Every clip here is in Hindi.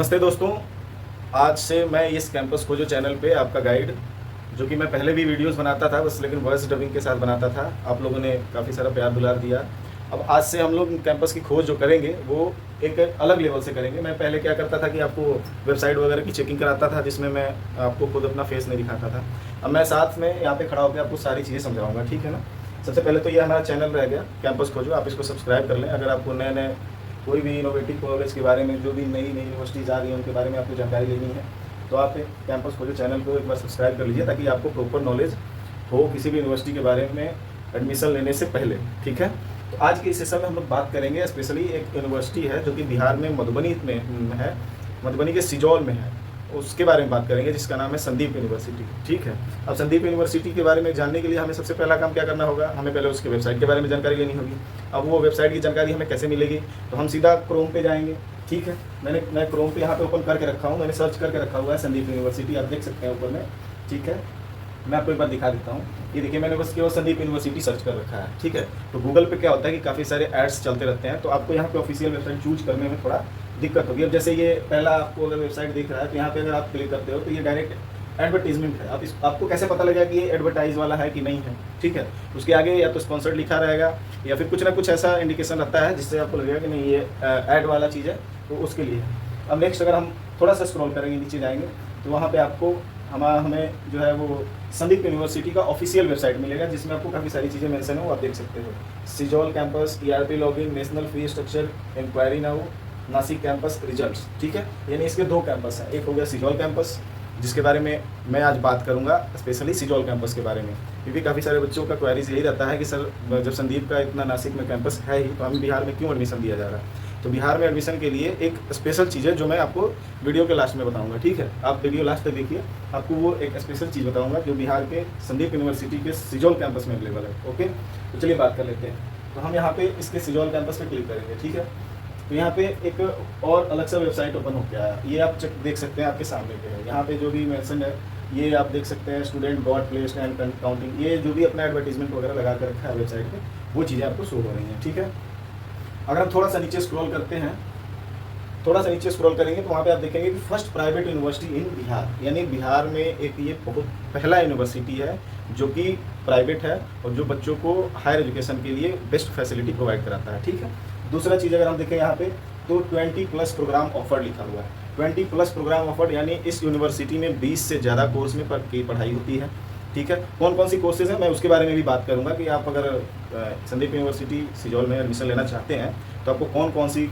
नमस्ते दोस्तों। आज से मैं इस कैंपस खोजो चैनल पे आपका गाइड, जो कि मैं पहले भी वीडियोस बनाता था बस, लेकिन वॉइस डबिंग के साथ बनाता था। आप लोगों ने काफ़ी सारा प्यार दुलार दिया। अब आज से हम लोग कैंपस की खोज जो करेंगे वो एक अलग लेवल से करेंगे। मैं पहले क्या करता था कि आपको वेबसाइट वगैरह की चेकिंग कराता था, जिसमें मैं आपको खुद अपना फेस नहीं दिखाता था। अब मैं साथ में यहाँ पे खड़ा होकर आपको सारी चीज़ें समझाऊंगा, ठीक है ना। सबसे पहले तो ये हमारा चैनल रह गया कैंपस खोजो, आप इसको सब्सक्राइब कर लें। अगर आपको नए नए कोई भी इनोवेटिव कॉलेज के बारे में, जो भी नई नई यूनिवर्सिटीज़ आ रही हैं उनके बारे में आपको जानकारी लेनी है, तो आप कैंपस खोजो चैनल को एक बार सब्सक्राइब कर लीजिए, ताकि आपको प्रॉपर नॉलेज हो किसी भी यूनिवर्सिटी के बारे में एडमिशन लेने से पहले, ठीक है। तो आज के इस सेशन में हम लोग बात करेंगे स्पेशली एक यूनिवर्सिटी है जो कि बिहार में मधुबनी में है, मधुबनी के सिजौल में है, उसके बारे में बात करेंगे, जिसका नाम है संदीप यूनिवर्सिटी, ठीक है। अब संदीप यूनिवर्सिटी के बारे में जानने के लिए हमें सबसे पहला काम क्या करना होगा, हमें पहले उसके वेबसाइट के बारे में जानकारी लेनी होगी। अब वो वेबसाइट की जानकारी हमें कैसे मिलेगी, तो हम सीधा क्रोम पे जाएंगे, ठीक है। मैं क्रोम पे यहाँ पे ओपन करके रखा हूँ, मैंने सर्च करके रखा हुआ है संदीप यूनिवर्सिटी, आप देख सकते हैं ऊपर में, ठीक है। मैं आपको एक बार दिखा देता हूँ, ये देखिए मैंने बस केवल संदीप यूनिवर्सिटी सर्च कर रखा है, ठीक है। तो गूगल पे क्या होता है कि काफ़ी सारे एड्स चलते रहते हैं, तो आपको यहाँ पे ऑफिशियल वेबसाइट चूज करने में थोड़ा दिक्कत होगी। अब जैसे ये पहला आपको अगर वेबसाइट दिख रहा है, तो यहाँ पे अगर आप क्लिक करते हो तो ये डायरेक्ट एडवर्टीजमेंट है। आपको कैसे पता लगेगा कि ये एडवर्टाइज वाला है कि नहीं है, ठीक है। उसके आगे या तो स्पॉन्सर्ड लिखा रहेगा या फिर कुछ ना कुछ ऐसा इंडिकेशन रहता है जिससे आपको लगेगा कि नहीं ये ऐड वाला चीज़ है, तो उसके लिए है। अब नेक्स्ट अगर हम थोड़ा सा स्क्रॉल करेंगे, नीचे जाएंगे, तो वहाँ पे आपको हमें जो है वो संदीप यूनिवर्सिटी का ऑफिशियल वेबसाइट मिलेगा, जिसमें आपको काफ़ी सारी चीज़ें मेंशन है, वो आप देख सकते हो। Sijoul campus, ERP login, national fee structure, enquiry now, Nashik campus results, ठीक है। यानी इसके दो कैंपस हैं, एक हो गया सिजौल कैंपस, जिसके बारे में मैं आज बात करूंगा स्पेशली सिजौल कैंपस के बारे में, क्योंकि काफ़ी सारे बच्चों का क्वेरीज यही रहता है कि सर जब संदीप का इतना नासिक में कैंपस है ही, तो हमें बिहार में क्यों एडमिशन दिया जा रहा है। तो बिहार में एडमिशन के लिए एक स्पेशल चीज़ है जो मैं आपको वीडियो के लास्ट में बताऊंगा, ठीक है। आप वीडियो लास्ट तक देखिए, आपको वो एक स्पेशल चीज़ बताऊंगा जो बिहार के संदीप यूनिवर्सिटी के सिजौल कैंपस में अवेलेबल है, ओके। तो चलिए बात कर लेते हैं। तो हम यहाँ पे इसके सिजौल कैंपस पे क्लिक करेंगे, ठीक है। तो यहाँ पे एक और अलग सा वेबसाइट ओपन हो गया है, ये आप देख सकते हैं आपके सामने पे है। यहाँ पे जो भी मेंशन है ये आप देख सकते हैं, student got placed and counting, ये जो भी अपना एडवर्टीजमेंट वगैरह लगा कर रखा है वेबसाइट पे, वो चीज़ें आपको शो हो रही हैं, ठीक है। अगर हम थोड़ा सा नीचे स्क्रॉल करते हैं, थोड़ा सा नीचे स्क्रॉल करेंगे, तो वहाँ पे आप देखेंगे कि फर्स्ट प्राइवेट यूनिवर्सिटी इन बिहार, यानी बिहार में एक ये बहुत पहला यूनिवर्सिटी है जो कि प्राइवेट है और जो बच्चों को हायर एजुकेशन के लिए बेस्ट फैसिलिटी प्रोवाइड कराता है, ठीक है। दूसरा चीज़ अगर हम देखें यहाँ पे, तो 20+ प्रोग्राम ऑफर लिखा हुआ है। 20+ प्रोग्राम ऑफर, यानी इस यूनिवर्सिटी में 20 से ज़्यादा कोर्स में की पढ़ाई होती है, ठीक है। कौन कौन सी कोर्सेज हैं मैं उसके बारे में भी बात करूंगा, कि आप अगर संदीप यूनिवर्सिटी सिजौल में एडमिशन लेना चाहते हैं तो आपको कौन कौन सी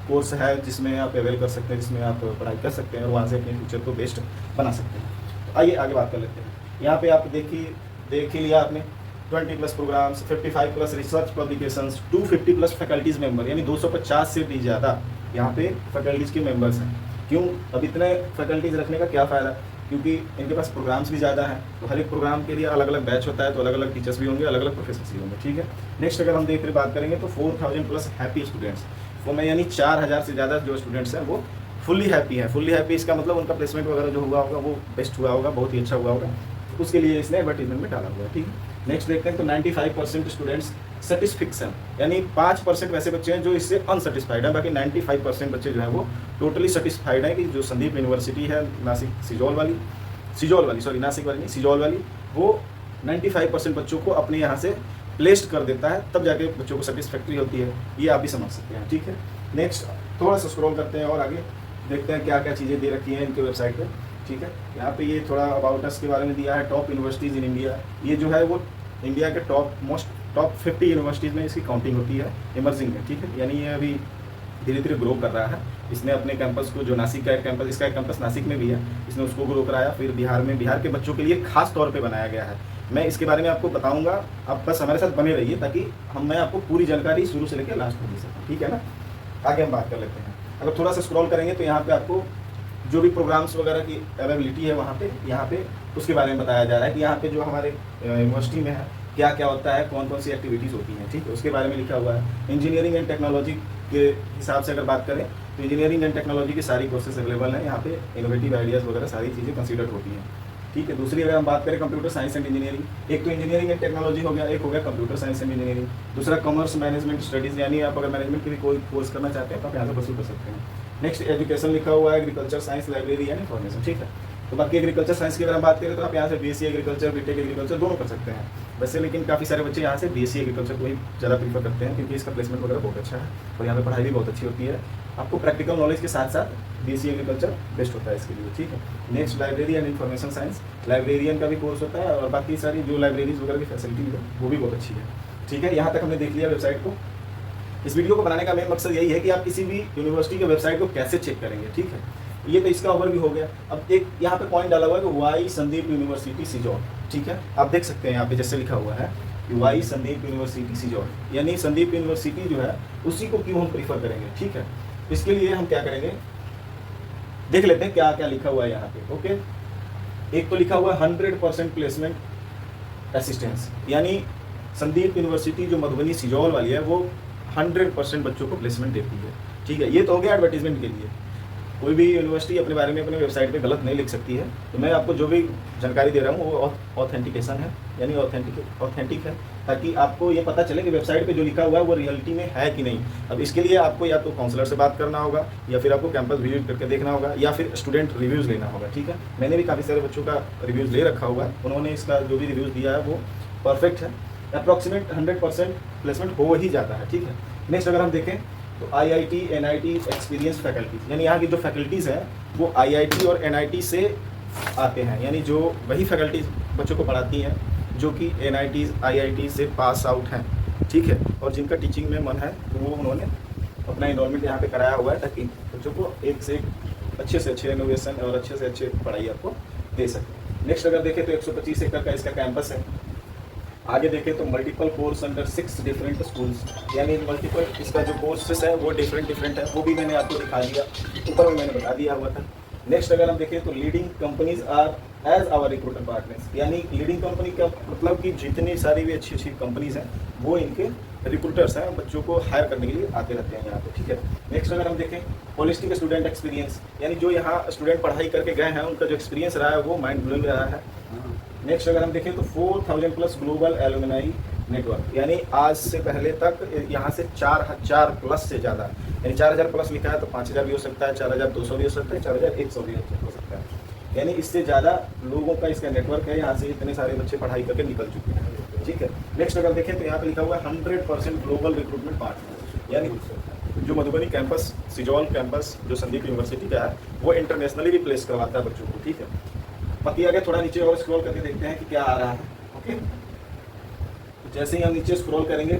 कोर्स है जिसमें आप अवेल कर सकते हैं, जिसमें आप पढ़ाई कर सकते हैं और वहाँ से अपने फ्यूचर को बेस्ट बना सकते हैं। तो आइए आगे बात कर लेते हैं। यहाँ पे आप देख ही लिया आपने, 20+ programmes, 55+ research publications, 250+ faculties member, यानी 250 से भी ज़्यादा यहाँ पे फैकल्टीज़ के मेंबर्स हैं। क्यों, अब इतने फैकल्टीज़ रखने का क्या फ़ायदा, क्योंकि इनके पास प्रोग्राम्स भी ज़्यादा हैं, तो हर एक प्रोग्राम के लिए अलग अलग बैच होता है, तो अलग अलग टीचर्स भी होंगे, अलग अलग प्रोफेसर्स भी होंगे, ठीक है। नेक्स्ट अगर हम बात करेंगे, तो 4000+ हैप्पी स्टूडेंट्स, वो में यानी 4000 से ज़्यादा जो स्टूडेंट्स हैं वो फुल्ली हैप्पी हैं। फुल्ली हैप्पी इसका मतलब उनका प्लेसमेंट वगैरह जो हुआ होगा वो बेस्ट हुआ होगा, बहुत ही अच्छा हुआ होगा, तो उसके लिए इसने एडवर्टीजमेंट में डाला हुआ है, ठीक है। नेक्स्ट देखते हैं, तो 95% स्टूडेंट्स सेटिस्फिक्सन, यानी 5% वैसे बच्चे हैं जो इससे अनसेटिस्फाइड है, बाकी 95% बच्चे जो हैं वो टोटली सेटिस्फाइड हैं कि जो संदीप यूनिवर्सिटी है सिजौल वाली, नासिक वाली नहीं, सिजौल वाली, वो 95% बच्चों को अपने यहाँ से प्लेस्ड कर देता है, तब जाके बच्चों को सेटिस्फैक्ट्री होती है, ये आप भी समझ सकते हैं, ठीक है। नेक्स्ट थोड़ा सा स्क्रॉल करते हैं और आगे देखते हैं क्या क्या चीज़ें दे रखी हैं इनके वेबसाइट पे, ठीक है। यहाँ पे ये थोड़ा अबाउट अस के बारे में दिया है, टॉप यूनिवर्सिटीज़ इन इंडिया, ये जो है वो इंडिया के टॉप 50 यूनिवर्सिटीज़ में इसकी काउंटिंग होती है, इमर्जिंग है, ठीक है। यानी ये अभी धीरे धीरे ग्रो कर रहा है। इसने अपने कैंपस को, जो नासिक का एक कैंपस, इसका एक कैंपस नासिक में भी है, इसने उसको ग्रो कराया, फिर बिहार के बच्चों के लिए खास तौर पे बनाया गया है। मैं इसके बारे में आपको बताऊंगा, आप बस हमारे साथ बने रहिए, ताकि मैं आपको पूरी जानकारी शुरू से लेकर लास्ट तक दे सकूँ, ठीक है ना। आगे हम बात कर लेते हैं। अगर थोड़ा सा स्क्रॉल करेंगे तो यहाँ पे आपको जो भी प्रोग्राम्स वगैरह की अवेलेबिलिटी है यहाँ पे उसके बारे में बताया जा रहा है कि यहाँ पे जो हमारे यूनिवर्सिटी में है क्या क्या होता है, कौन कौन सी एक्टिविटीज़ होती हैं, ठीक है, उसके बारे में लिखा हुआ है। इंजीनियरिंग एंड टेक्नोलॉजी के हिसाब से अगर बात करें तो इंजीनियरिंग एंड टेक्नोलॉजी की सारी कोर्सेज अवेलेबल हैं यहाँ पे, इनोवेटिव आइडियाज़ वगैरह सारी चीज़ें कंसीडर होती हैं, ठीक है। दूसरी अगर हम बात करें कंप्यूटर साइंस एंड इंजीनियरिंग, एक तो इंजीनियरिंग एंड टेक्नोलॉजी हो गया, एक हो गया कंप्यूटर साइंस एंड इंजीनियरिंग। दूसरा कॉमर्स मैनेजमेंट स्टडीज़, यानी आप अगर मैनेजमेंट के भी कोई कोर्स करना चाहते हैं तो आप यहाँ से परस्यू कर सकते हैं। नेक्स्ट एजुकेशन लिखा हुआ है, agriculture science library and information, ठीक है। तो बाकी एग्रीकल्चर साइंस की अगर हम बात करें तो आप यहाँ से बीएससी एग्रीकल्चर, बीटेक एग्रीकल्चर दोनों कर सकते हैं वैसे, लेकिन काफ़ी सारे बच्चे यहाँ से बीएससी एग्रीकल्चर को ही ज़्यादा प्रीफर करते हैं क्योंकि इसका प्लेसमेंट वगैरह बहुत अच्छा है और यहाँ पे पढ़ाई भी बहुत अच्छी होती है। आपको प्रैक्टिकल नॉलेज के साथ साथ बीएससी एग्रीकल्चर बेस्ट होता है इसके लिए, ठीक है। Next library and information science, librarian का भी कोर्स होता है और बाकी सारी जो लाइब्रेरीज वगैरह की फैसिलिटी है वो भी बहुत अच्छी है, ठीक है। यहाँ तक हमने देख लिया वेबसाइट को। इस वीडियो को बनाने का मेन मकसद यही है कि आप किसी भी यूनिवर्सिटी के वेबसाइट को कैसे चेक करेंगे, ठीक है। ये तो इसका ओवरव्यू हो गया। अब एक यहाँ पे पॉइंट डाला हुआ है कि वाई संदीप यूनिवर्सिटी सिजौल, ठीक है। आप देख सकते हैं यहाँ पे जैसे लिखा हुआ है कि वाई संदीप यूनिवर्सिटी सिजौल, यानी संदीप यूनिवर्सिटी जो है उसी को क्यों हम प्रीफर करेंगे, ठीक है। इसके लिए हम क्या करेंगे, देख लेते हैं क्या क्या लिखा हुआ है यहाँ पे, ओके। एक तो लिखा हुआ है 100% प्लेसमेंट असिस्टेंस, यानी संदीप यूनिवर्सिटी जो मधुबनी सिजौल वाली है वो 100% बच्चों को प्लेसमेंट देती है, ठीक है। ये तो हो गया एडवर्टीजमेंट के लिए। कोई भी यूनिवर्सिटी अपने बारे में अपने वेबसाइट पे गलत नहीं लिख सकती है, तो मैं आपको जो भी जानकारी दे रहा हूँ वो ऑथेंटिकेशन है, यानी ऑथेंटिक है, ताकि आपको ये पता चले कि वेबसाइट पे जो लिखा हुआ है वो रियलिटी में है कि नहीं। अब इसके लिए आपको या तो काउंसलर से बात करना होगा या फिर आपको कैंपस विजिट करके देखना होगा या फिर स्टूडेंट रिव्यूज़ लेना होगा, ठीक है। मैंने भी काफ़ी सारे बच्चों का रिव्यूज़ ले रखा हुआ है, उन्होंने इसका जो भी रिव्यूज़ दिया है वो परफेक्ट है, अप्रॉक्सीमेट 100% प्लेसमेंट हो ही जाता है, ठीक है। नेक्स्ट अगर हम देखें तो IIT NIT एक्सपीरियंस फैकल्टीज, यानी यहाँ की जो फैकल्टीज़ हैं वो IIT और NIT से आते हैं, यानी जो वही फैकल्टीज बच्चों को पढ़ाती हैं जो कि NIT IIT से पास आउट हैं, ठीक है, और जिनका टीचिंग में मन है तो वो उन्होंने अपना इनरोलमेंट यहाँ पे कराया हुआ है ताकि बच्चों को एक से एक अच्छे से अच्छे इनोवेशन और अच्छे से अच्छे पढ़ाई आपको दे सकें। नेक्स्ट अगर देखें तो 125 एकड़ का इसका कैंपस है। आगे देखें तो multiple course under 6 different schools, यानी मल्टीपल इसका जो कोर्सेस है वो डिफरेंट है, वो भी मैंने आपको दिखा दिया, ऊपर में मैंने बता दिया हुआ था। नेक्स्ट अगर हम देखें तो leading companies are as our recruiter partners, यानी लीडिंग कंपनी का मतलब कि जितनी सारी भी अच्छी कंपनीज हैं वो इनके रिक्रूटर्स हैं, बच्चों को हायर करने के लिए आते रहते हैं यहाँ पे, ठीक है। नेक्स्ट अगर हम देखें होलिस्टिक स्टूडेंट एक्सपीरियंस, यानी जो यहाँ स्टूडेंट पढ़ाई करके गए हैं उनका जो एक्सपीरियंस रहा है वो माइंड ब्लोइंग रहा है। नेक्स्ट अगर हम देखें तो 4000 प्लस ग्लोबल एलुमनाई नेटवर्क, यानी आज से पहले तक यहाँ से 4000 प्लस से ज़्यादा, यानी 4000 प्लस लिखा है तो 5000 भी हो सकता है, 4200 भी हो सकता है, 4100 भी हो सकता है, यानी इससे ज़्यादा लोगों का इसका नेटवर्क है, यहाँ से इतने सारे बच्चे पढ़ाई करके निकल चुके हैं, ठीक है। नेक्स्ट अगर देखें तो यहाँ पे लिखा हुआ है 100% ग्लोबल रिक्रूटमेंट पार्टनर, यानी जो मधुबनी कैंपस सिजौल कैंपस जो संदीप यूनिवर्सिटी का है वो इंटरनेशनली भी प्लेस करवाता है बच्चों को, ठीक है। बाकी आगे थोड़ा नीचे और स्क्रॉल करके देखते हैं कि क्या आ रहा है, ओके। जैसे ही हम नीचे स्क्रॉल करेंगे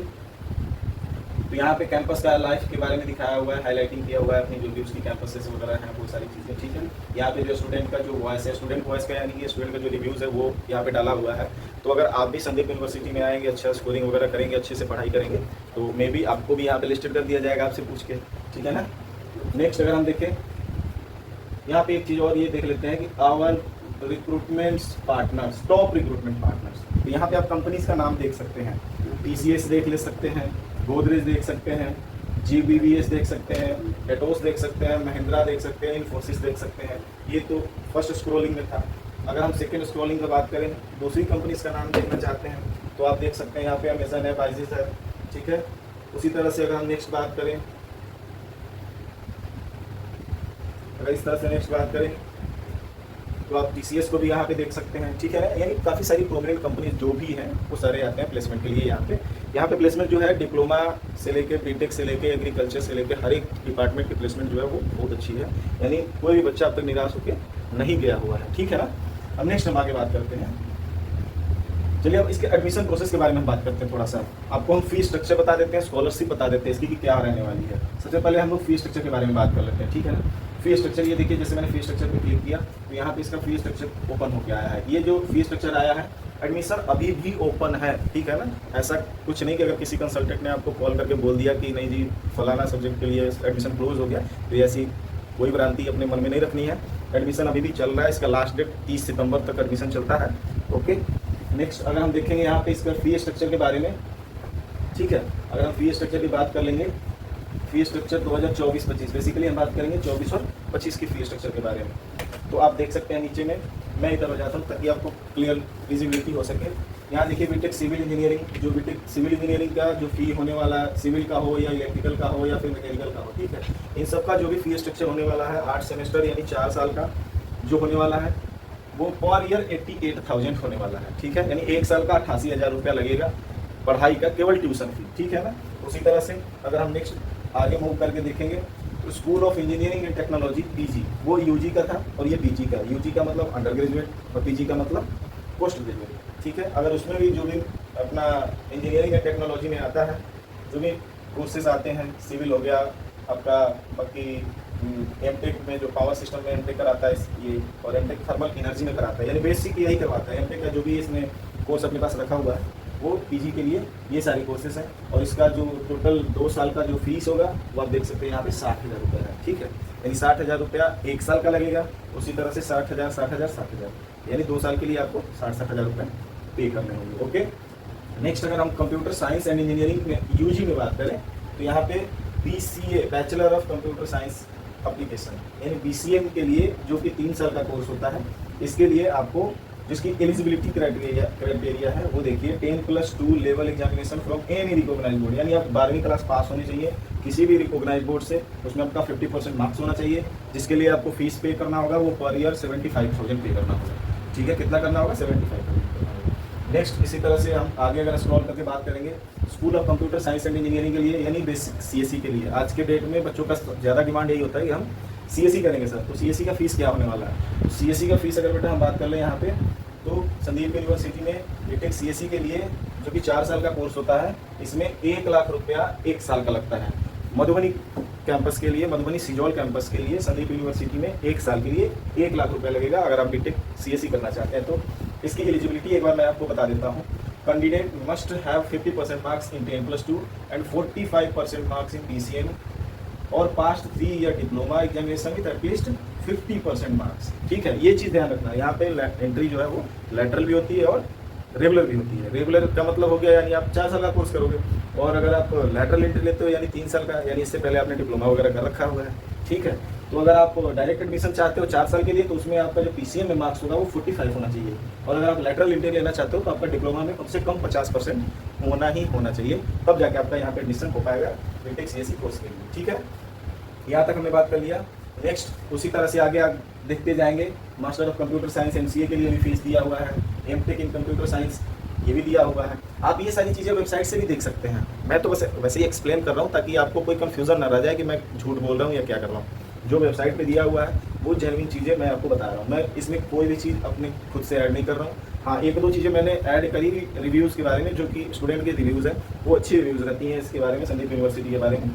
तो यहाँ पे कैंपस का लाइफ के बारे में दिखाया हुआ है, हाईलाइटिंग किया हुआ है अपनी जो भी उसकी कैंपसेस वगैरह हैं वो सारी चीज़ें, ठीक है। यहाँ पे जो स्टूडेंट का जो वॉइस है, स्टूडेंट वॉइस का यानी कि स्टूडेंट का जो रिव्यूज़ है वो यहाँ पे डाला हुआ है। तो अगर आप भी संदीप यूनिवर्सिटी में आएंगे, अच्छा स्कोरिंग वगैरह करेंगे, अच्छे से पढ़ाई करेंगे तो मे बी आपको भी यहाँ पे लिस्टेड कर दिया जाएगा आपसे पूछ के, ठीक है ना। नेक्स्ट अगर हम देखें यहाँ पे एक चीज़ और ये देख लेते हैं कि our recruitment partners, top recruitment partners, तो यहाँ पे आप कंपनीज का नाम देख सकते हैं, TCS देख ले सकते हैं, गोदरेज देख सकते हैं, GBVS देख सकते हैं, एटोस देख सकते हैं, महिंद्रा देख सकते हैं, इन्फोसिस देख सकते हैं। ये तो फर्स्ट स्क्रॉलिंग में था। अगर हम सेकेंड स्क्रॉलिंग की बात करें, दूसरी कंपनीज का नाम देखना चाहते हैं तो आप देख सकते हैं यहाँ पे अमेजन है, बाइजिस है, ठीक है। उसी तरह से अगर हम नेक्स्ट बात करें, अगर इस तरह से नेक्स्ट बात करें तो आप TCS को भी यहाँ पे देख सकते हैं, ठीक है ना। यानी काफ़ी सारी प्रोमिनेंट कंपनीज जो भी हैं वो सारे आते हैं प्लेसमेंट के लिए यहाँ पे प्लेसमेंट जो है डिप्लोमा से लेके बीटेक से लेके एग्रीकल्चर से लेके हर एक डिपार्टमेंट की प्लेसमेंट जो है वो बहुत अच्छी है, यानी कोई भी बच्चा अब तक निराश होकर नहीं गया हुआ है, ठीक है ना। अब नेक्स्ट हम आगे बात करते हैं, चलिए अब इसके एडमिशन प्रोसेस के बारे में हम बात करते हैं थोड़ा सा। आपको हम फीस स्ट्रक्चर बता देते हैं, स्कॉलरशिप बता देते हैं इसकी कि क्या रहने वाली है। सबसे पहले हम लोग फीस स्ट्रक्चर के बारे में बात कर लेते हैं, ठीक है ना। फीस स्ट्रक्चर ये देखिए, जैसे मैंने फीस स्ट्रक्चर पे क्लिक किया तो यहाँ पे इसका फीस स्ट्रक्चर ओपन होकर आया है। ये जो फीस स्ट्रक्चर आया है, एडमिशन अभी भी ओपन है, ठीक है ना। ऐसा कुछ नहीं कि अगर किसी कंसल्टेंट ने आपको कॉल करके बोल दिया कि नहीं जी फलाना सब्जेक्ट के लिए एडमिशन क्लोज हो गया, तो ऐसी कोई भ्रांति अपने मन में नहीं रखनी है। एडमिशन अभी भी चल रहा है, इसका लास्ट डेट 30 सितंबर तक एडमिशन चलता है, ओके। नेक्स्ट अगर हम देखेंगे यहाँ पे इसका फी स्ट्रक्चर के बारे में, ठीक है। अगर हम फी स्ट्रक्चर की बात कर लेंगे, फी स्ट्रक्चर 2024-25 बेसिकली हम बात करेंगे 24 और 25 की फी स्ट्रक्चर के बारे में। तो आप देख सकते हैं नीचे में, मैं इधर हो जाता हूँ ताकि आपको क्लियर विजिबिलिटी हो सके। यहाँ देखिए बीटेक सिविल इंजीनियरिंग, जो बीटेक सिविल इंजीनियरिंग का जो फी होने वाला है, सिविल का हो या इलेक्ट्रिकल का हो या फिर मैकेनिकल का हो, ठीक है, इन सब का जो भी फी स्ट्रक्चर होने वाला है 8 सेमेस्टर यानी 4 साल का जो होने वाला है वो पर ईयर 88,000 होने वाला है, ठीक है, यानी 1 साल का 88,000 रुपया लगेगा पढ़ाई का, केवल ट्यूशन फी, ठीक है ना। उसी तरह से अगर हम नेक्स्ट आगे मूव करके देखेंगे तो school of engineering and technology PG, वो यूजी का था और ये पीजी का। यूजी का मतलब अंडर ग्रेजुएट और पीजी का मतलब पोस्ट ग्रेजुएट, ठीक है। अगर उसमें भी जो भी अपना इंजीनियरिंग एंड टेक्नोलॉजी में आता है जो भी कोर्सेज आते हैं, सिविल हो गया आपका, बाकी एमटेक में जो पावर सिस्टम में एमटेक कराता है ये, और एमटेक थर्मल एनर्जी में कराता है, यानी बेसिक यही करवाता है। एमटेक का जो भी इसने कोर्स अपने पास रखा हुआ है वो पीजी के लिए ये सारे कोर्सेज हैं, और इसका जो टोटल 2 साल का जो फीस होगा वो आप देख सकते हैं यहाँ पे 60,000 रुपये है, ठीक है, यानी 60,000 रुपया 1 साल का लगेगा। उसी तरह से 60,000 60,000 60,000, यानी 2 साल के लिए आपको 60,000 रुपये पे करने होंगे। ओके, नेक्स्ट अगर हम कंप्यूटर साइंस एंड इंजीनियरिंग में यूजी में बात करें तो यहाँ पे BCA bachelor of computer science application, यानी BCM के लिए जो कि 3 साल का कोर्स होता है, इसके लिए आपको जिसकी एलिजिबिलिटी क्राइटेरिया है वो देखिए 10+2 level examination from any recognise board, यानी आप 12वीं क्लास पास होनी चाहिए किसी भी रिकॉग्नाइज बोर्ड से, उसमें आपका 50% मार्क्स होना चाहिए, जिसके लिए आपको फीस पे करना होगा वो पर ईयर 75,000 पे करना होगा, ठीक है, कितना करना होगा 75,000 करना होगा। नेक्स्ट इसी तरह से हम आगे अगर स्क्रॉल करके बात करेंगे school of computer science and engineering के लिए, यानी बेसिक CSE के लिए। आज के डेट में बच्चों का ज़्यादा डिमांड यही होता है कि हम CSE करेंगे सर, तो CSE का फीस क्या होने वाला है। CSE का फीस अगर बेटा हम बात कर लें यहाँ पे तो संदीप यूनिवर्सिटी में बीटेक CSE के लिए जो कि 4 साल का कोर्स होता है, इसमें 1 लाख रुपया 1 साल का लगता है। मधुबनी कैंपस के लिए, मधुबनी सिजौल कैंपस के लिए संदीप यूनिवर्सिटी में 1 साल के लिए 1 लाख रुपया लगेगा अगर आप बीटेक CSE करना चाहते हैं तो। इसकी एलिजिबिलिटी एक बार मैं आपको बता देता हूँ। Candidate must have 50% marks in 10+2 and 45% marks in PCM और past 3 year diploma examination with at least 50% marks, ठीक है, ये चीज़ ध्यान रखना। यहाँ पे एंट्री जो है वो लेटरल भी होती है और रेगुलर भी होती है। रेगुलर का मतलब हो गया यानी आप 4 साल का कोर्स करोगे, और अगर आप लेटरल एंट्री लेते हो यानी 3 साल का, यानी इससे पहले आपने डिप्लोमा वगैरह कर रखा हुआ है, ठीक है। तो अगर आप डायरेक्ट एडमिशन चाहते हो 4 साल के लिए तो उसमें आपका जो PCM में मार्क्स होगा वो 45 होना चाहिए, और अगर आप लेटरल एंट्री लेना चाहते हो तो आपका डिप्लोमा में कम से कम 50% होना ही होना चाहिए, तब जाके आपका यहाँ पे एडमिशन हो पाएगा बीटेक CSE कोर्स के लिए, ठीक है। यहाँ तक हमने बात कर लिया। नेक्स्ट उसी तरह से आगे आप देखते जाएंगे। Master of computer science MCA के लिए भी फीस दिया हुआ है, एमटेक इन कंप्यूटर साइंस ये भी दिया हुआ है। आप ये सारी चीज़ें वेबसाइट से भी देख सकते हैं। मैं तो वैसे ही एक्सप्लेन कर रहा हूँ ताकि आपको कोई कंफ्यूजन ना रह जाए कि मैं झूठ बोल रहा हूँ या क्या कर रहा हूँ। जो वेबसाइट पे दिया हुआ है वो जेन्युइन चीज़ें मैं आपको बता रहा हूँ, मैं इसमें कोई भी चीज़ अपने खुद से ऐड नहीं कर रहा हूँ। हाँ, 1-2 चीज़ें मैंने ऐड करी रिव्यूज़ के बारे में, जो कि स्टूडेंट के रिव्यूज़ हैं, वो अच्छी रिव्यूज़ रहती हैं इसके बारे में, संदीप यूनिवर्सिटी के बारे में,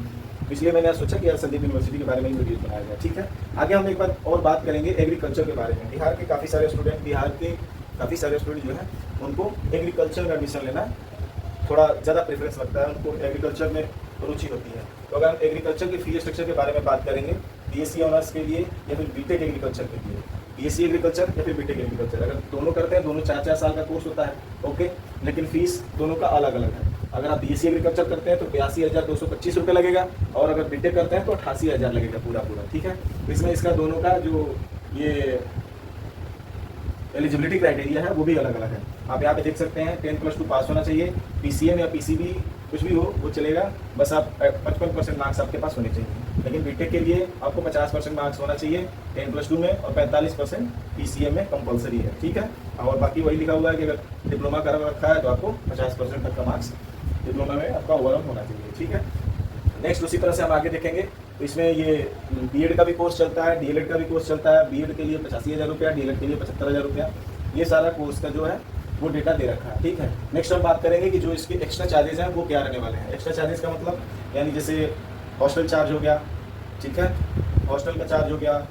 इसलिए मैंने सोचा कि यार संदीप यूनिवर्सिटी के बारे में ही वीडियो बनाया जाए, ठीक है। आगे हम एक बार और बात करेंगे एग्रीकल्चर के बारे में। बिहार के काफ़ी सारे स्टूडेंट जो हैं उनको एग्रीकल्चर में एडमिशन लेना थोड़ा ज़्यादा प्रेफरेंस लगता है, उनको एग्रीकल्चर में रुचि होती है। तो अगर हम एग्रीकल्चर के फी स्ट्रक्चर के बारे में बात करेंगे BSc ऑनर्स के लिए या फिर बीटेक एग्रीकल्चर के लिए, BSc एग्रीकल्चर या फिर बीटेक एग्रीकल्चर, अगर दोनों करते हैं दोनों 4-4 साल का कोर्स होता है, ओके, लेकिन फीस दोनों का अलग अलग है। अगर आप BSc एग्रीकल्चर करते हैं तो 82,225 रुपये लगेगा, और अगर बीटेक करते हैं तो 88,000 लगेगा पूरा, ठीक है। इसमें इसका दोनों का जो ये एलिजिबिलिटी क्राइटेरिया है वो भी अलग अलग है। आप यहाँ पे देख सकते हैं 10+2 पास होना चाहिए, PCM या PCB कुछ भी हो वो चलेगा, बस आप 55% मार्क्स आपके पास होने चाहिए। लेकिन बीटेक के लिए आपको 50% मार्क्स होना चाहिए 10+2 में, और 45% PCM में कंपलसरी है, ठीक है। और बाकी वही लिखा हुआ है कि अगर डिप्लोमा कर रखा है तो आपको 50% तक का मार्क्स डिप्लोमा में आपका ओवरऑल होना चाहिए, ठीक है। नेक्स्ट उसी तरह से हम आगे देखेंगे तो इसमें ये BEd का भी कोर्स चलता है, DLED का भी कोर्स चलता है। BEd के लिए 85,000 रुपया, DLED के लिए 75,000 रुपया, ये सारा कोर्स का जो है वो डेटा दे रखा है, ठीक है। नेक्स्ट हम बात करेंगे कि जो इसके एक्स्ट्रा चार्जेस हैं वो क्या रहने वाले हैं। एक्स्ट्रा चार्जेस का मतलब यानी जैसे हॉस्टल चार्ज हो गया, ठीक है, हॉस्टल का चार्ज हो गया।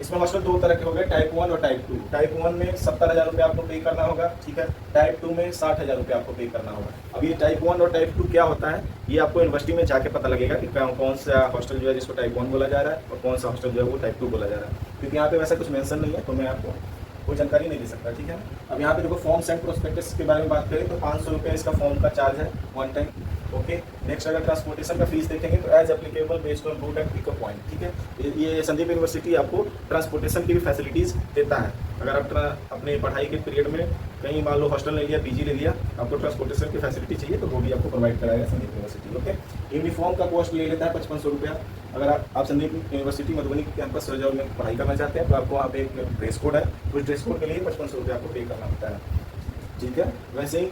इसमें हॉस्टल 2 तरह के हो गए, टाइप 1 और टाइप 2। टाइप 1 में 70,000 रुपये आपको पे करना होगा, ठीक है। टाइप 2 में 60,000 रुपये आपको पे करना होगा। अब ये टाइप 1 और टाइप 2 क्या होता है, ये आपको यूनिवर्सिटी में जाके पता लगेगा कि कौन सा हॉस्टल जो है जिसको टाइप 1 बोला जा रहा है और कौन सा हॉस्टल जो है वो टाइप 2 बोला जा रहा है, क्योंकि यहाँ पे वैसा कुछ मेंशन नहीं है तो मैं आपको कोई जानकारी नहीं दे सकता, ठीक है। अब यहाँ पे देखो फॉर्म्स एंड प्रोस्पेक्टस के बारे में बात करें तो 500 रुपये इसका फॉर्म का चार्ज है 1 टाइम, ओके। नेक्स्ट अगर ट्रांसपोर्टेशन का फीस देखेंगे तो as applicable based on route and pickup point, ठीक है। ये संदीप यूनिवर्सिटी आपको ट्रांसपोर्टेशन की भी फैसिलिटीज़ देता है, अगर आप अपने पढ़ाई के पीरियड में कहीं मान लो हॉस्टल ले लिया, पीजी ले लिया, आपको ट्रांसपोर्टेशन की फैसिलिटी चाहिए तो वो भी आपको प्रोवाइड कराएगा संदीप यूनिवर्सिटी। ओके, यूनिफॉर्म का कॉस्ट ले लेता है 5500 रुपया। अगर आप संदीप यूनिवर्सिटी मधुबनी के कैंपस रजौर में पढ़ाई करना चाहते हैं तो आपको वहाँ पे एक ड्रेस कोड है, उस ड्रेस कोड के लिए 5500 रुपया आपको पे करना होता है। ठीक है, वैसे ही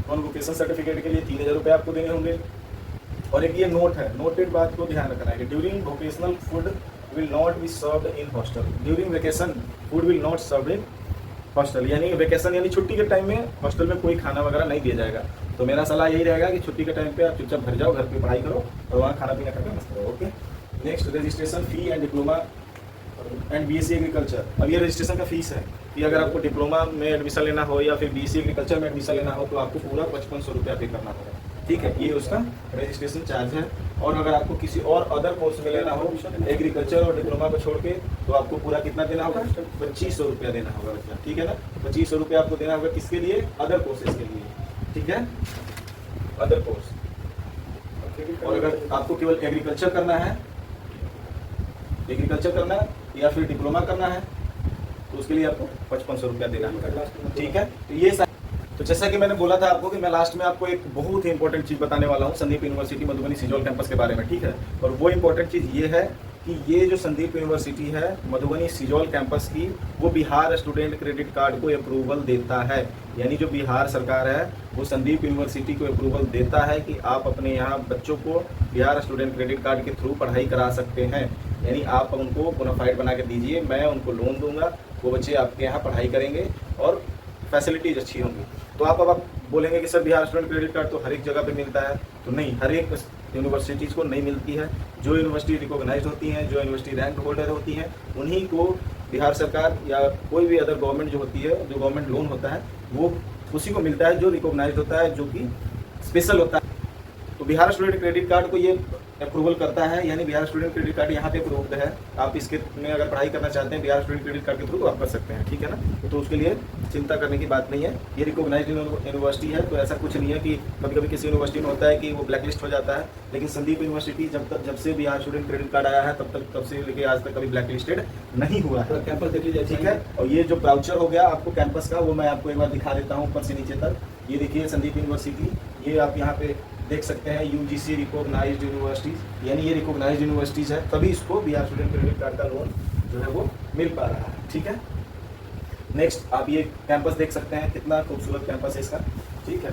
कॉन्वोकेशन सर्टिफिकेट के लिए 3000 रुपये आपको देने होंगे। और एक ये नोट है, नोटेड बात को ध्यान रखना है कि during vocational food will not be served in hostel. During vacation food will not served in hostel, यानी वेकेशन यानी छुट्टी के टाइम में हॉस्टल में कोई खाना वगैरह नहीं दिया जाएगा। तो मेरा सलाह यही रहेगा कि छुट्टी के टाइम पे आप चुपचाप घर जाओ, घर पे पढ़ाई करो और वहाँ खाना पीना करके मस्त करो। Okay, next registration fee and diploma and BSc agriculture. अब ये रजिस्ट्रेशन का फीस है कि अगर आपको डिप्लोमा में एडमिशन लेना हो या फिर बीएससी एग्रीकल्चर में एडमिशन लेना हो तो आपको पूरा 5500 रुपया पे करना होगा। ठीक है, ये उसका रजिस्ट्रेशन चार्ज है। और अगर आपको किसी और अदर कोर्स में लेना हो एग्रीकल्चर और डिप्लोमा को छोड़ के तो आपको पूरा कितना देना होगा, 2500 रुपया देना होगा बच्चा। ठीक है ना, 2500 रुपया आपको देना होगा किसके लिए, अदर कोर्सेज के लिए। ठीक है, अदर कोर्स। और अगर आपको केवल एग्रीकल्चर करना है या फिर डिप्लोमा करना है तो उसके लिए आपको 5500 रुपया देना होगा। ठीक है, तो ये तो जैसा कि मैंने बोला था आपको कि मैं लास्ट में आपको एक बहुत ही इंपॉर्टेंट चीज़ बताने वाला हूँ संदीप यूनिवर्सिटी मधुबनी सिजौल कैंपस के बारे में। ठीक है, और वो इंपॉर्टेंट चीज़ ये है कि ये जो संदीप यूनिवर्सिटी है मधुबनी सिजौल कैंपस की, वो बिहार स्टूडेंट क्रेडिट कार्ड को अप्रूवल देता है। यानी जो बिहार सरकार है वो संदीप यूनिवर्सिटी को अप्रूवल देता है कि आप अपने यहाँ बच्चों को बिहार स्टूडेंट क्रेडिट कार्ड के थ्रू पढ़ाई करा सकते हैं। यानी आप उनको बोनाफाइड बना के दीजिए, मैं उनको लोन दूंगा, वो बच्चे आपके यहाँ पढ़ाई करेंगे और फैसिलिटीज अच्छी होंगी। तो अब आप बोलेंगे कि sir Bihar student credit card तो हर एक जगह पे मिलता है, तो नहीं, हर एक यूनिवर्सिटीज़ को नहीं मिलती है। जो यूनिवर्सिटी रिकॉग्नाइज होती हैं, जो यूनिवर्सिटी रैंक होल्डर होती हैं, उन्हीं को बिहार सरकार या कोई भी अदर गवर्नमेंट जो होती है, जो गवर्नमेंट लोन होता है वो उसी को मिलता है जो रिकॉग्नाइज होता है, जो कि स्पेशल होता है। तो बिहार स्टूडेंट क्रेडिट कार्ड को ये अप्रूवल करता है, यानी बिहार स्टूडेंट क्रेडिट कार्ड यहाँ पे अप्रूव्ड है। आप इसके में अगर पढ़ाई करना चाहते हैं बिहार स्टूडेंट क्रेडिट कार्ड के थ्रू तो आप कर सकते हैं। ठीक है ना, तो उसके लिए चिंता करने की बात नहीं है। ये रिकॉग्नाइज्ड यूनिवर्सिटी है, तो ऐसा कुछ नहीं है कि कभी कभी किसी यूनिवर्सिटी में होता है कि वो ब्लैक लिस्ट हो जाता है, लेकिन संदीप यूनिवर्सिटी जब से बिहार स्टूडेंट क्रेडिट कार्ड आया है तब से लेके आज तक कभी ब्लैक लिस्टेड नहीं हुआ है। कैंपस देख लीजिए। ठीक है, और ये जो ब्राउचर हो गया आपको कैंपस का, वो मैं आपको एक बार दिखा देता हूँ ऊपर से नीचे तक। ये देखिए संदीप यूनिवर्सिटी, ये आप यहाँ पे देख सकते हैं यूजीसी रिकॉग्नाइज्ड यूनिवर्सिटीज, यानी ये रिकॉग्नाइज्ड यूनिवर्सिटीज है, तभी इसको बिहार स्टूडेंट क्रेडिट कार्ड का लोन जो है वो मिल पा रहा है। ठीक है, नेक्स्ट आप ये कैंपस देख सकते हैं, कितना खूबसूरत कैंपस है इसका। ठीक है,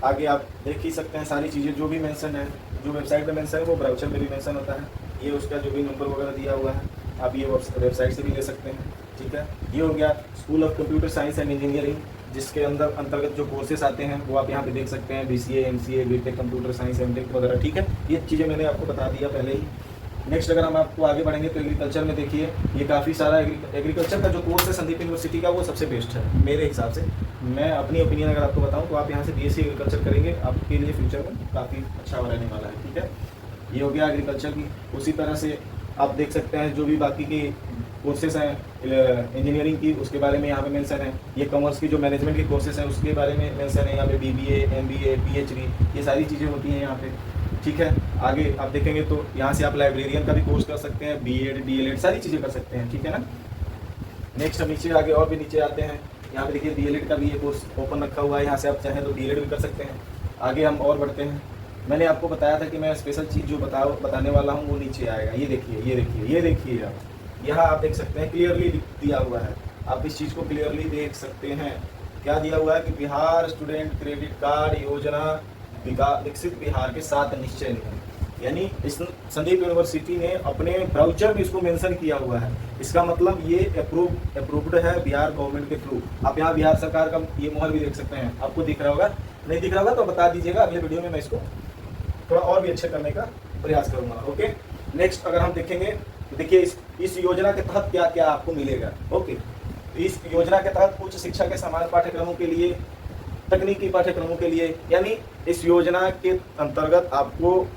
आगे आप देख ही सकते हैं सारी चीज़ें जो भी मेंशन है, जो वेबसाइट पे मेंशन है वो ब्राउचर में भी मेंशन होता है। ये उसका जो भी नंबर वगैरह दिया हुआ है आप ये वेबसाइट से भी ले सकते हैं। ठीक है, ये हो गया school of computer science and engineering, जिसके अंतर्गत जो कोर्सेस आते हैं वो आप यहाँ पे देख सकते हैं, BCA, MCA, BTech, computer science, MTech वगैरह। ठीक है, ये चीज़ें मैंने आपको बता दिया पहले ही। नेक्स्ट अगर हम आपको आगे बढ़ेंगे तो एग्रीकल्चर में देखिए, ये काफ़ी सारा एग्रीकल्चर का जो कोर्स है संदीप यूनिवर्सिटी का वो सबसे बेस्ट है मेरे हिसाब से। मैं अपनी ओपिनियन अगर आपको बताऊँ तो आप यहाँ से BSc एग्रीकल्चर करेंगे, आपके लिए फ्यूचर में काफ़ी अच्छा रहने वाला है। ठीक है, ये हो गया एग्रीकल्चर की। उसी तरह से आप देख सकते हैं जो भी बाकी की कोर्सेस हैं इंजीनियरिंग की, उसके बारे में यहाँ पे मेंशन है। ये कॉमर्स की जो मैनेजमेंट के कोर्सेस हैं उसके बारे में मेंशन है यहाँ पे, BBA, MBA, PhD, ये सारी चीज़ें होती हैं यहाँ पे। ठीक है, आगे आप देखेंगे तो यहाँ से आप लाइब्रेरियन का भी कोर्स कर सकते हैं, B.Ed, DLED सारी चीज़ें कर सकते हैं। ठीक है ना, नेक्स्ट हम नीचे आगे और भी नीचे आते हैं। यहाँ पे देखिए DLED का भी ये कोर्स ओपन रखा हुआ है, यहाँ से आप चाहें तो DLED भी कर सकते हैं। आगे हम और बढ़ते हैं। मैंने आपको बताया था कि मैं स्पेशल चीज़ जो बताने वाला हूँ वो नीचे आएगा। ये देखिए आप यहाँ आप देख सकते हैं क्लियरली दिया हुआ है, आप इस चीज़ को क्लियरली देख सकते हैं। क्या दिया हुआ है कि बिहार स्टूडेंट क्रेडिट कार्ड योजना विकसित बिहार के साथ निश्चय नहीं, यानी इस संदीप यूनिवर्सिटी ने अपने ब्राउचर में इसको मेंशन किया हुआ है। इसका मतलब ये अप्रूव्ड है बिहार गवर्नमेंट के थ्रू। आप यहाँ बिहार सरकार का ये मोहर भी देख सकते हैं, आपको दिख रहा होगा, नहीं दिख रहा होगा तो बता दीजिएगा, अगले वीडियो में मैं इसको थोड़ा और भी अच्छे करने का प्रयास करूँगा। ओके, नेक्स्ट अगर हम देखेंगे तो देखिए इस योजना के तहत क्या क्या आपको मिलेगा। ओके, इस योजना के तहत उच्च शिक्षा के समान पाठ्यक्रमों के लिए, तकनीकी पाठ्यक्रमों के लिए, यानी इस योजना के अंतर्गत आपको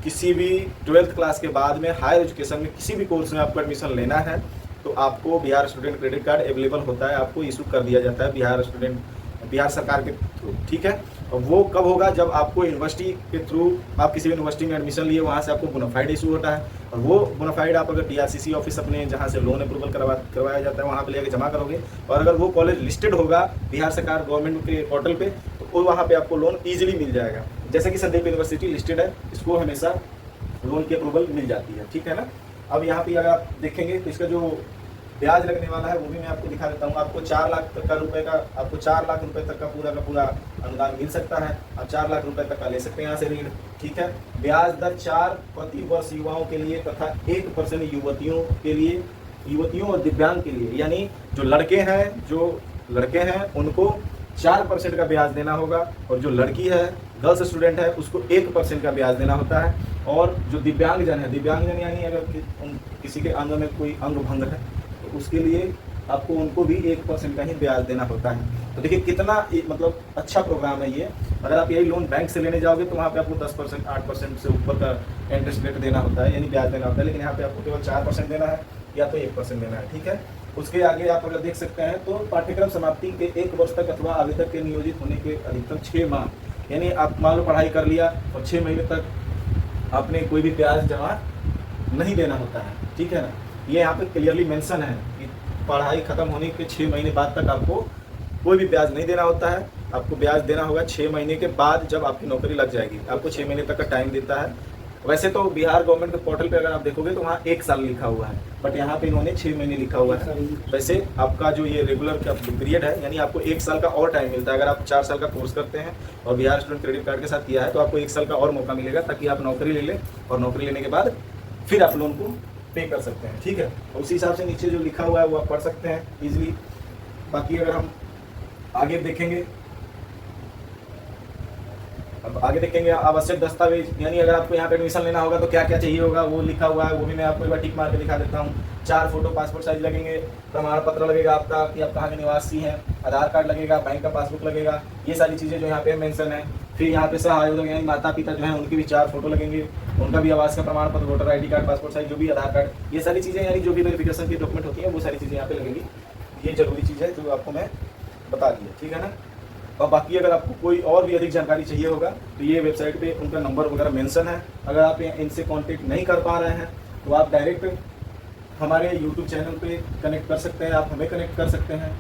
किसी भी 12th क्लास के बाद में हायर एजुकेशन में किसी भी कोर्स में आपको एडमिशन लेना है तो आपको Bihar student credit card available होता है, आपको इशू कर दिया जाता है बिहार स्टूडेंट बिहार सरकार के थ्रू, ठीक है। और वो कब होगा, जब आपको यूनिवर्सिटी के थ्रू आप किसी भी यूनिवर्सिटी में एडमिशन लिए, वहाँ से आपको बोनाफाइड इशू होता है, और वो बोनाफाइड आप अगर DRCC ऑफिस अपने जहाँ से लोन अप्रूवल करवाया जाता है वहाँ पे लेके जमा करोगे, और अगर वो कॉलेज लिस्टेड होगा बिहार सरकार गवर्नमेंट के पोर्टल पे, तो वहाँ पे आपको लोन ईजिली मिल जाएगा। जैसे कि संदीप यूनिवर्सिटी लिस्टेड है, इसको हमेशा लोन की अप्रूवल मिल जाती है, ठीक है ना। अब यहाँ पे अगर आप देखेंगे तो इसका जो ब्याज लगने वाला है वो भी मैं आपको दिखा देता हूँ। आपको 4 लाख तक का रुपए का, आपको 4 लाख रुपए तक का पूरा अनुदान मिल सकता है। आप 4 लाख रुपए तक का ले सकते हैं यहाँ से ऋण, ठीक है। ब्याज दर 4 प्रति वर्ष युवाओं के लिए तथा 1% युवतियों के लिए, युवतियों और दिव्यांग के लिए, यानी जो लड़के हैं उनको 4% का ब्याज देना होगा, और जो लड़की है गर्ल्स स्टूडेंट है उसको 1% का ब्याज देना होता है। और जो दिव्यांगजन है, दिव्यांगजन यानी अगर किसी के अंग में कोई अंग भंग है तो उसके लिए आपको उनको भी 1% का ही ब्याज देना होता है। तो देखिए कितना मतलब अच्छा प्रोग्राम है ये। अगर आप यही लोन बैंक से लेने जाओगे तो वहाँ पे आपको 10%, 8% से ऊपर का इंटरेस्ट रेट देना होता है, यानी ब्याज देना होता है, लेकिन यहाँ पे आपको केवल 4% देना है या तो 1% देना है, ठीक है। उसके आगे आप अगर देख सकते हैं तो पाठ्यक्रम समाप्ति के 1 वर्ष तक अथवा आवेदक के नियोजित होने के अधिकतम 6 माह, यानी आप मान लो पढ़ाई कर लिया और 6 महीने तक आपने कोई भी ब्याज जमा नहीं देना होता है, ठीक है ना। ये यहाँ पे क्लियरली मेंशन है कि पढ़ाई खत्म होने के 6 महीने बाद तक आपको कोई भी ब्याज नहीं देना होता है। आपको ब्याज देना होगा 6 महीने के बाद, जब आपकी नौकरी लग जाएगी। आपको 6 महीने तक का टाइम देता है। वैसे तो बिहार गवर्नमेंट के पोर्टल पे अगर आप देखोगे तो वहाँ 1 साल लिखा हुआ है, बट यहाँ पे इन्होंने 6 महीने लिखा हुआ है। वैसे आपका जो ये रेगुलर का पीरियड है, यानी आपको 1 साल का और टाइम मिलता है। अगर आप 4 साल का कोर्स करते हैं और बिहार स्टूडेंट क्रेडिट कार्ड के साथ किया है तो आपको 1 साल का और मौका मिलेगा, ताकि आप नौकरी ले लें और नौकरी लेने के बाद फिर आप लोन को पे कर सकते हैं, ठीक है। और उसी हिसाब से नीचे जो लिखा हुआ है वो आप पढ़ सकते हैं इजीली। बाकी अगर हम आगे देखेंगे, अब आगे देखेंगे आवश्यक दस्तावेज, यानी अगर आपको यहाँ पे एडमिशन लेना होगा तो क्या क्या चाहिए होगा वो लिखा हुआ है, वो भी मैं आपको एक बार टिक मार के दिखा देता हूँ। 4 फोटो पासपोर्ट साइज लगेंगे, प्रमाण पत्र लगेगा आपका कि आप कहाँ के निवासी हैं, आधार कार्ड लगेगा, बैंक का पासबुक लगेगा, ये सारी चीज़ें जो यहाँ पे मेंशन है। फिर यहाँ पे सहायोजक यानी माता पिता जो हैं उनके भी 4 फोटो लगेंगे, उनका भी आवास का प्रमाण पत्र, voter ID card, passport size, जो भी आधार कार्ड, ये सारी चीज़ें यानी जो भी वेरिफिकेशन की डॉक्यूमेंट होती है वो सारी चीज़ें यहाँ पे लगेंगी। ये जरूरी चीज़ है जो आपको मैं बता दी है, ठीक है ना। और बाकी अगर आपको कोई और भी अधिक जानकारी चाहिए होगा तो ये वेबसाइट पे उनका नंबर वगैरह मेंशन है। अगर आप इनसे कांटेक्ट नहीं कर पा रहे हैं तो आप डायरेक्ट हमारे YouTube चैनल पे कनेक्ट कर सकते हैं, आप हमें कनेक्ट कर सकते हैं,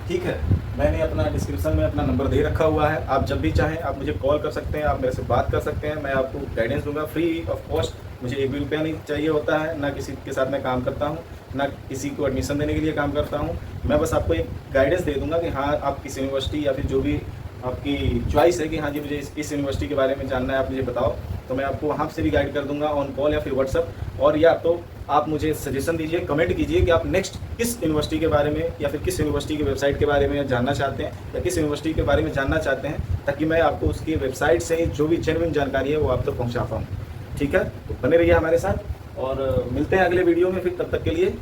ठीक है। मैंने अपना डिस्क्रिप्शन में अपना नंबर दे रखा हुआ है, आप जब भी चाहें आप मुझे कॉल कर सकते हैं, आप मेरे से बात कर सकते हैं, मैं आपको गाइडेंस दूंगा फ्री ऑफ कॉस्ट। मुझे 1 भी रुपया नहीं चाहिए होता है, ना किसी के साथ मैं काम करता हूँ, ना किसी को एडमिशन देने के लिए काम करता हूँ। मैं बस आपको एक गाइडेंस दे दूंगा कि हाँ आप किस यूनिवर्सिटी या फिर जो भी आपकी चॉइस है कि हाँ जी मुझे इस यूनिवर्सिटी के बारे में जानना है, आप मुझे बताओ, तो मैं आपको वहाँ से भी गाइड कर दूंगा ऑन कॉल या फिर व्हाट्सअप। और या तो आप मुझे सजेशन दीजिए, कमेंट कीजिए कि आप नेक्स्ट किस यूनिवर्सिटी के बारे में या फिर किस यूनिवर्सिटी की वेबसाइट के बारे में जानना चाहते हैं या किस यूनिवर्सिटी के बारे में जानना चाहते हैं, ताकि मैं आपको उसकी वेबसाइट से जो भी जेन्युइन जानकारी है वो आप तक पहुँचा पाऊँ, ठीक है। तो बने रहिए हमारे साथ और मिलते हैं अगले वीडियो में, फिर तब तक के लिए